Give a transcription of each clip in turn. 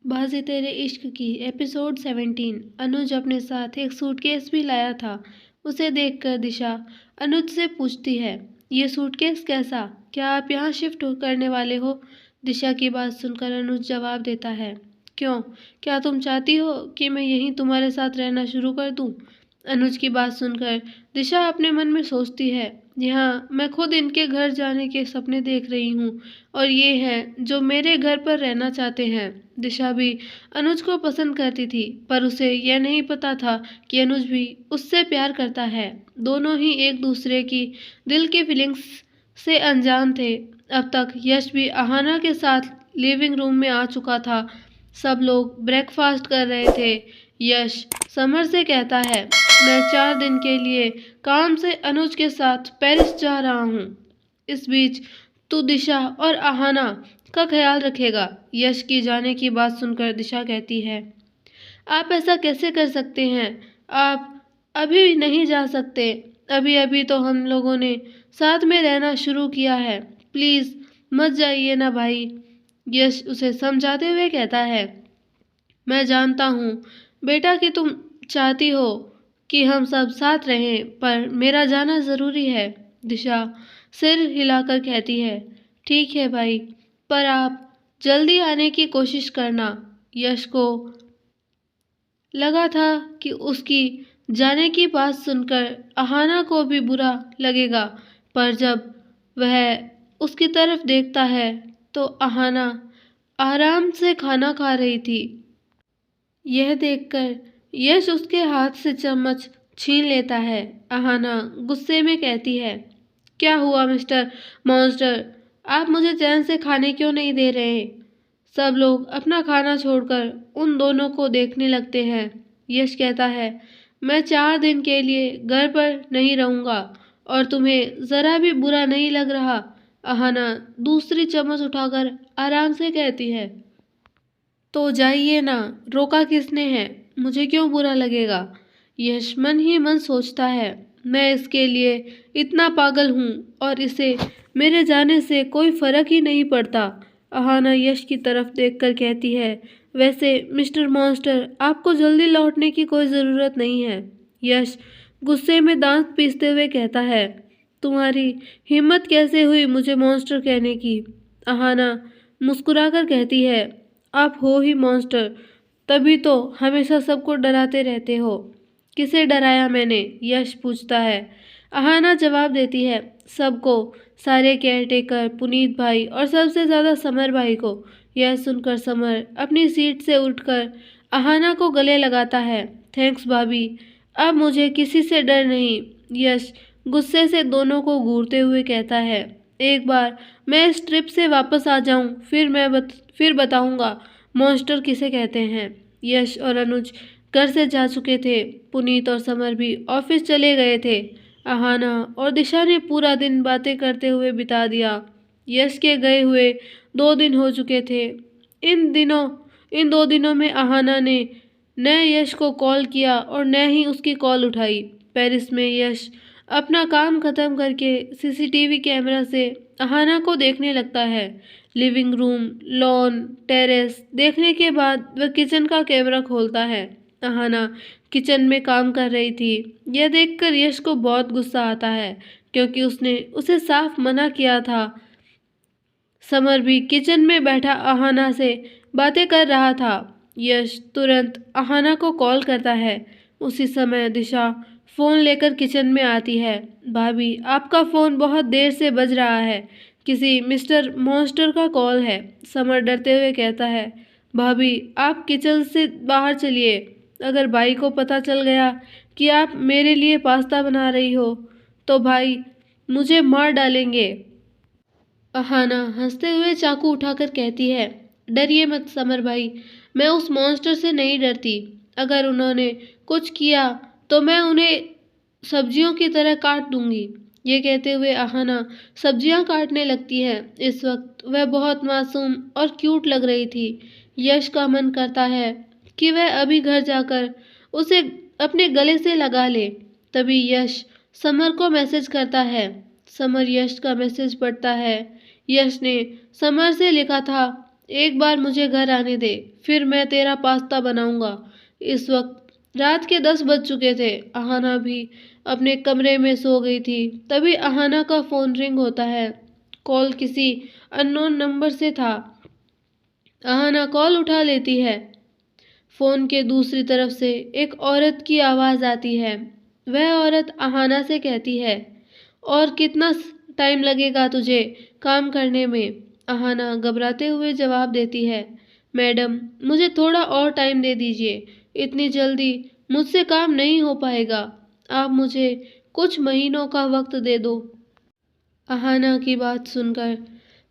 बाजी तेरे इश्क की एपिसोड 17। अनुज अपने साथ एक सूटकेस भी लाया था। उसे देखकर दिशा अनुज से पूछती है, ये सूटकेस कैसा? क्या आप यहाँ शिफ्ट करने वाले हो? दिशा की बात सुनकर अनुज जवाब देता है, क्यों? क्या तुम चाहती हो कि मैं यहीं तुम्हारे साथ रहना शुरू कर दूँ? अनुज की बात सुनकर दिशा अपने मन में सोचती है, यहाँ मैं खुद इनके घर जाने के सपने देख रही हूँ और ये हैं जो मेरे घर पर रहना चाहते हैं। दिशा भी अनुज को पसंद करती थी, पर उसे यह नहीं पता था कि अनुज भी उससे प्यार करता है। दोनों ही एक दूसरे की दिल की फीलिंग्स से अनजान थे। अब तक यश भी अहाना के साथ लिविंग रूम में आ चुका था। सब लोग ब्रेकफास्ट कर रहे थे। यश समर से कहता है, मैं 4 दिन के लिए काम से अनुज के साथ पेरिस जा रहा हूँ। इस बीच तू दिशा और अहाना का ख्याल रखेगा। यश की जाने की बात सुनकर दिशा कहती है, आप ऐसा कैसे कर सकते हैं? आप अभी नहीं जा सकते। अभी अभी तो हम लोगों ने साथ में रहना शुरू किया है। प्लीज़ मत जाइए ना भाई। यश उसे समझाते हुए कहता है, मैं जानता हूँ बेटा कि तुम चाहती हो कि हम सब साथ रहें, पर मेरा जाना ज़रूरी है। दिशा सिर हिलाकर कहती है, ठीक है भाई, पर आप जल्दी आने की कोशिश करना। यश को लगा था कि उसकी जाने की बात सुनकर अहाना को भी बुरा लगेगा, पर जब वह उसकी तरफ देखता है तो अहाना आराम से खाना खा रही थी। यह देखकर यश उसके हाथ से चम्मच छीन लेता है। अहाना गुस्से में कहती है, क्या हुआ मिस्टर मॉन्स्टर? आप मुझे चैन से खाने क्यों नहीं दे रहे? सब लोग अपना खाना छोड़कर उन दोनों को देखने लगते हैं। यश कहता है, मैं 4 दिन के लिए घर पर नहीं रहूँगा और तुम्हें ज़रा भी बुरा नहीं लग रहा? अहाना दूसरी चम्मच उठाकर आराम से कहती है, तो जाइए ना, रोका किसने है? मुझे क्यों बुरा लगेगा? यश मन ही मन सोचता है, मैं इसके लिए इतना पागल हूँ और इसे मेरे जाने से कोई फर्क ही नहीं पड़ता। अहाना यश की तरफ देखकर कहती है, वैसे मिस्टर मॉन्स्टर, आपको जल्दी लौटने की कोई ज़रूरत नहीं है। यश गुस्से में दांत पीसते हुए कहता है, तुम्हारी हिम्मत कैसे हुई मुझे मॉन्स्टर कहने की? अहाना मुस्कुराकर कहती है, आप हो ही मॉन्स्टर, तभी तो हमेशा सबको डराते रहते हो। किसे डराया मैंने? यश पूछता है। अहाना जवाब देती है, सबको, सारे केयरटेकर, पुनीत भाई और सबसे ज़्यादा समर भाई को। यह सुनकर समर अपनी सीट से उठकर अहाना को गले लगाता है। थैंक्स भाभी, अब मुझे किसी से डर नहीं। यश गुस्से से दोनों को घूरते हुए कहता है, एक बार मैं इस ट्रिप से वापस आ जाऊं, फिर बताऊंगा मॉन्स्टर किसे कहते हैं। यश और अनुज घर से जा चुके थे। पुनीत और समर भी ऑफिस चले गए थे। अहाना और दिशा ने पूरा दिन बातें करते हुए बिता दिया। यश के गए हुए 2 दिन हो चुके थे। इन 2 दिनों में अहाना ने न यश को कॉल किया और न ही उसकी कॉल उठाई। पेरिस में यश अपना काम खत्म करके सीसीटीवी कैमरा से अहाना को देखने लगता है। लिविंग रूम, लॉन, टेरेस देखने के बाद वह किचन का कैमरा खोलता है। अहाना किचन में काम कर रही थी। यह देखकर यश को बहुत गुस्सा आता है, क्योंकि उसने उसे साफ मना किया था। समर भी किचन में बैठा अहाना से बातें कर रहा था। यश तुरंत अहाना को कॉल करता है। उसी समय दिशा फ़ोन लेकर किचन में आती है। भाभी, आपका फ़ोन बहुत देर से बज रहा है। किसी मिस्टर मॉन्स्टर का कॉल है। समर डरते हुए कहता है, भाभी आप किचन से बाहर चलिए। अगर भाई को पता चल गया कि आप मेरे लिए पास्ता बना रही हो तो भाई मुझे मार डालेंगे। अहाना हंसते हुए चाकू उठाकर कहती है, डरिए मत समर भाई, मैं उस मॉन्स्टर से नहीं डरती। अगर उन्होंने कुछ किया तो मैं उन्हें सब्जियों की तरह काट दूंगी। ये कहते हुए अहाना सब्जियां काटने लगती है। इस वक्त वह बहुत मासूम और क्यूट लग रही थी। यश का मन करता है कि वह अभी घर जाकर उसे अपने गले से लगा ले। तभी यश समर को मैसेज करता है। समर यश का मैसेज पढ़ता है। यश ने समर से लिखा था, एक बार मुझे घर आने दे, फिर मैं तेरा पास्ता बनाऊंगा। इस वक्त रात के 10 बज चुके थे। अहाना भी अपने कमरे में सो गई थी। तभी अहाना का फ़ोन रिंग होता है। कॉल किसी अननोन नंबर से था। अहाना कॉल उठा लेती है। फ़ोन के दूसरी तरफ से एक औरत की आवाज़ आती है। वह औरत अहाना से कहती है, और कितना टाइम लगेगा तुझे काम करने में? अहाना घबराते हुए जवाब देती है, मैडम मुझे थोड़ा और टाइम दे दीजिए, इतनी जल्दी मुझसे काम नहीं हो पाएगा, आप मुझे कुछ महीनों का वक्त दे दो। अहाना की बात सुनकर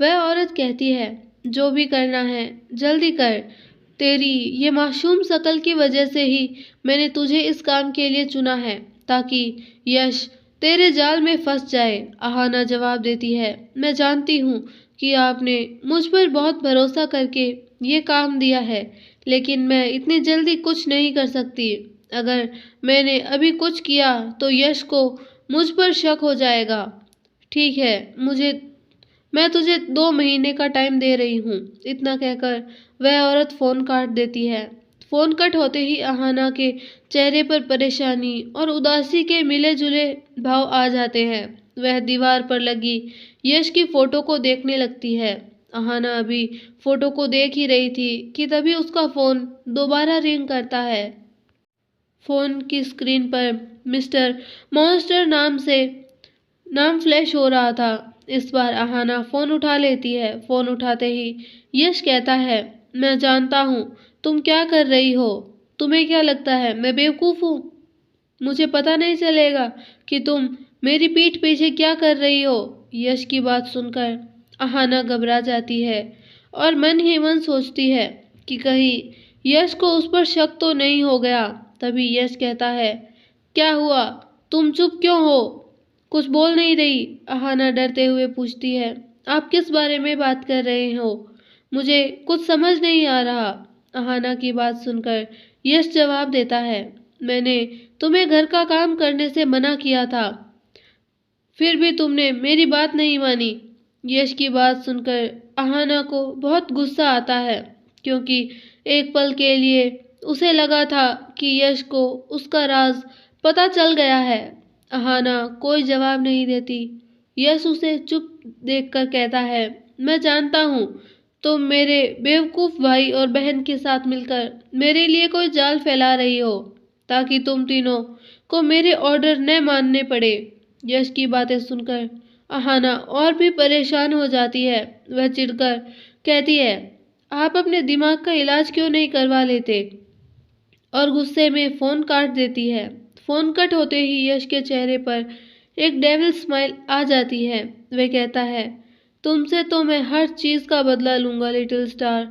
वह औरत कहती है, जो भी करना है जल्दी कर, तेरी ये मासूम शक्ल की वजह से ही मैंने तुझे इस काम के लिए चुना है, ताकि यश तेरे जाल में फंस जाए। अहाना जवाब देती है, मैं जानती हूँ कि आपने मुझ पर बहुत भरोसा करके ये काम दिया है, लेकिन मैं इतनी जल्दी कुछ नहीं कर सकती। अगर मैंने अभी कुछ किया तो यश को मुझ पर शक हो जाएगा। ठीक है, मैं तुझे 2 महीने का टाइम दे रही हूँ। इतना कहकर वह औरत फ़ोन काट देती है। फ़ोन कट होते ही अहाना के चेहरे पर परेशानी और उदासी के मिले-जुले भाव आ जाते हैं। वह दीवार पर लगी यश की फ़ोटो को देखने लगती है। अहाना अभी फ़ोटो को देख ही रही थी कि तभी उसका फ़ोन दोबारा रिंग करता है। फ़ोन की स्क्रीन पर मिस्टर मॉन्स्टर नाम फ्लैश हो रहा था। इस बार अहाना फ़ोन उठा लेती है। फ़ोन उठाते ही यश कहता है, मैं जानता हूँ तुम क्या कर रही हो। तुम्हें क्या लगता है मैं बेवकूफ़ हूँ? मुझे पता नहीं चलेगा कि तुम मेरी पीठ पीछे क्या कर रही हो। यश की बात सुनकर अहाना घबरा जाती है और मन ही मन सोचती है कि कहीं यश को उस पर शक तो नहीं हो गया। तभी यश कहता है, क्या हुआ? तुम चुप क्यों हो? कुछ बोल नहीं रही? अहाना डरते हुए पूछती है, आप किस बारे में बात कर रहे हो? मुझे कुछ समझ नहीं आ रहा। अहाना की बात सुनकर यश जवाब देता है, मैंने तुम्हें घर का काम करने से मना किया था, फिर भी तुमने मेरी बात नहीं मानी। यश की बात सुनकर अहाना को बहुत गुस्सा आता है, क्योंकि एक पल के लिए उसे लगा था कि यश को उसका राज पता चल गया है। अहाना कोई जवाब नहीं देती। यश उसे चुप देखकर कहता है, मैं जानता हूँ तुम मेरे बेवकूफ़ भाई और बहन के साथ मिलकर मेरे लिए कोई जाल फैला रही हो, ताकि तुम तीनों को मेरे ऑर्डर न मानने पड़े। यश की बातें सुनकर अहाना और भी परेशान हो जाती है। वह चिढ़कर कहती है, आप अपने दिमाग का इलाज क्यों नहीं करवा लेते? और गुस्से में फ़ोन काट देती है। फ़ोन कट होते ही यश के चेहरे पर एक डेविल स्माइल आ जाती है। वह कहता है, तुमसे तो मैं हर चीज़ का बदला लूँगा लिटिल स्टार,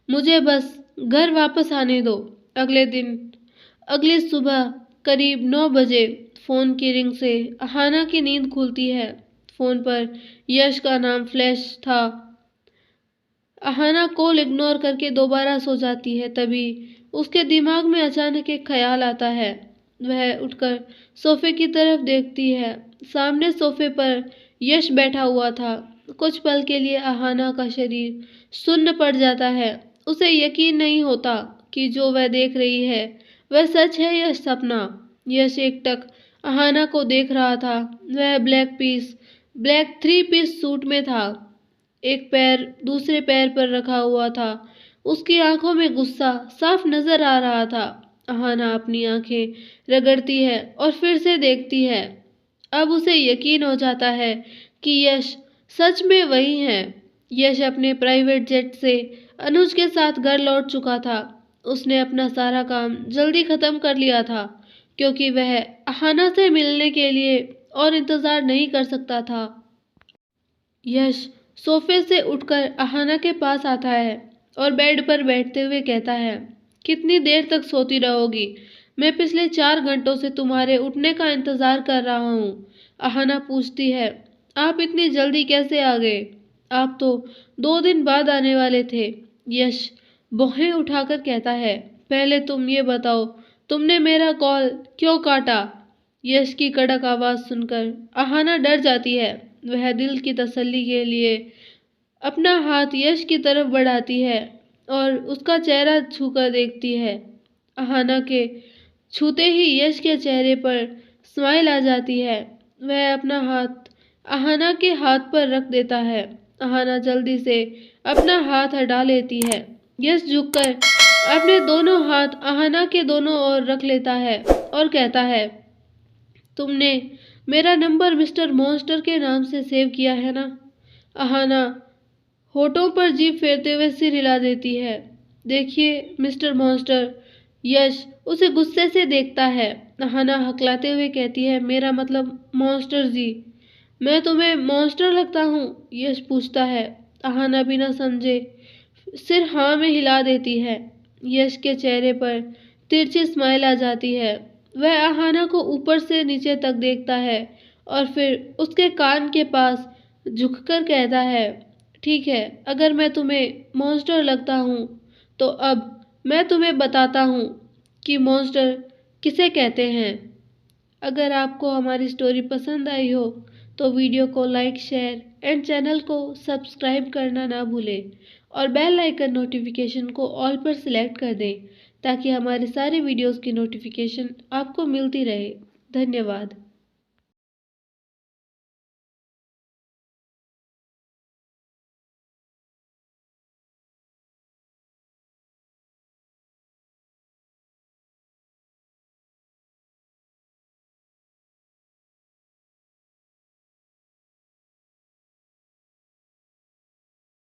मुझे बस घर वापस आने दो। अगली सुबह करीब 9 बजे फ़ोन की रिंग से अहाना की नींद खुलती है। फ़ोन पर यश का नाम फ्लैश था। अहाना कॉल इग्नोर करके दोबारा सो जाती है। तभी उसके दिमाग में अचानक एक ख्याल आता है। वह उठकर सोफे की तरफ देखती है। सामने सोफे पर यश बैठा हुआ था। कुछ पल के लिए अहाना का शरीर सुन्न पड़ जाता है। उसे यकीन नहीं होता कि जो वह देख रही है वह सच है या सपना। यश एकटक अहाना को देख रहा था। वह ब्लैक 3 पीस सूट में था। एक पैर दूसरे पैर पर रखा हुआ था। उसकी आंखों में गुस्सा साफ नजर आ रहा था। अहाना अपनी आंखें रगड़ती है और फिर से देखती है। अब उसे यकीन हो जाता है कि यश सच में वही है। यश अपने प्राइवेट जेट से अनुज के साथ घर लौट चुका था। उसने अपना सारा काम जल्दी खत्म कर लिया था, क्योंकि वह अहाना से मिलने के लिए और इंतजार नहीं कर सकता था। यश सोफे से उठकर अहाना के पास आता है और बेड पर बैठते हुए कहता है, कितनी देर तक सोती रहोगी? मैं पिछले 4 घंटों से तुम्हारे उठने का इंतजार कर रहा हूँ। अहाना पूछती है, आप इतनी जल्दी कैसे आ गए? आप तो 2 दिन बाद आने वाले थे। यश भौहें उठाकर कहता है, पहले तुम ये बताओ, तुमने मेरा कॉल क्यों काटा? यश की कड़क आवाज़ सुनकर अहाना डर जाती है। वह दिल की तसल्ली के लिए अपना हाथ यश की तरफ बढ़ाती है और उसका चेहरा छूकर देखती है। अहाना के छूते ही यश के चेहरे पर स्माइल आ जाती है। वह अपना हाथ अहाना के हाथ पर रख देता है। अहाना जल्दी से अपना हाथ हटा लेती है। यश झुककर अपने दोनों हाथ अहाना के दोनों ओर रख लेता है और कहता है, तुमने मेरा नंबर मिस्टर मॉन्स्टर के नाम से सेव किया है ना? अहाना होठों पर जीभ फेरते हुए सिर हिला देती है। देखिए मिस्टर मॉन्स्टर। यश उसे गुस्से से देखता है। अहाना हकलाते हुए कहती है, मेरा मतलब मॉन्स्टर जी। मैं तुम्हें मॉन्स्टर लगता हूँ? यश पूछता है। अहाना बिना समझे सिर हाँ में हिला देती है। यश के चेहरे पर तिरछी स्माइल आ जाती है। वह अहाना को ऊपर से नीचे तक देखता है और फिर उसके कान के पास झुककर कहता है, ठीक है, अगर मैं तुम्हें मॉन्स्टर लगता हूँ तो अब मैं तुम्हें बताता हूँ कि मॉन्स्टर किसे कहते हैं। अगर आपको हमारी स्टोरी पसंद आई हो तो वीडियो को लाइक, शेयर एंड चैनल को सब्सक्राइब करना ना भूलें और बेल आइकन नोटिफिकेशन को ऑल पर सिलेक्ट कर दें ताकि हमारे सारे वीडियोस की नोटिफिकेशन आपको मिलती रहे। धन्यवाद।